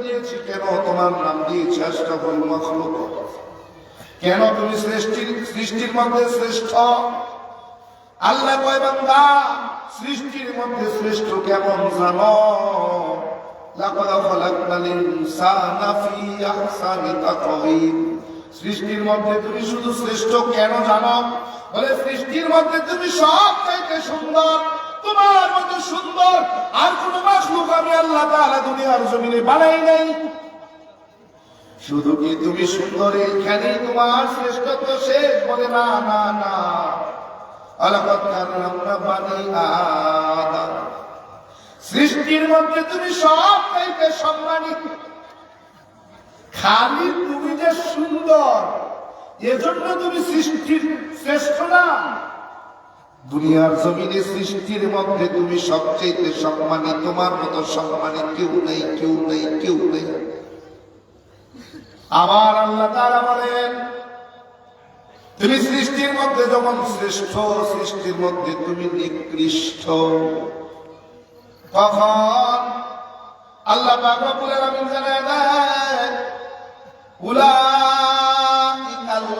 দিয়েছি কেন? তোমার নাম দিয়েছি আশরাফুল মাখলুক। কেন? তুমি সৃষ্টির মধ্যে শ্রেষ্ঠ। আল্লাহ কয় বান্দা সৃষ্টির মধ্যে শ্রেষ্ঠ কেমন জানো? লাকাদ খালাকনাল ইনসানা ফি আহসানি তাকওয়িম। সৃষ্টির মধ্যে তুমি শুধু শ্রেষ্ঠ কেন জানো? বলে সৃষ্টির মধ্যে তুমি সবচাইতে সুন্দর। তোমার মতো সুন্দর আর কোন মাখলুক আমি আল্লাহ তাআলা দুনিয়ার জমিনে বানাই নাই। শুধু কি তুমি সুন্দর এইখানেই তোমার শ্রেষ্ঠত্ব শেষ? বলে না না না, আলাকাদ কাররামনা বানি আদম। সৃষ্টির মধ্যে তুমি সবচাইতে সম্মানিত। খালি তুমি যে সুন্দর এজন্য তুমি সৃষ্টির শ্রেষ্ঠ না। দুনিয়ার জমিনে সৃষ্টির মধ্যে তুমি সবচেয়ে সম্মানিত। তোমার মতো সম্মানিত কেউ নেই, কেউ নেই, কেউ নেই। আবার আল্লাহ তাআলা বলেন তুমি সৃষ্টির মধ্যে যেমন শ্রেষ্ঠ, সৃষ্টির মধ্যে তুমি নিকৃষ্ট। তখন আল্লাহ পাক রব্বুল আলামিন জানায় দেন উলা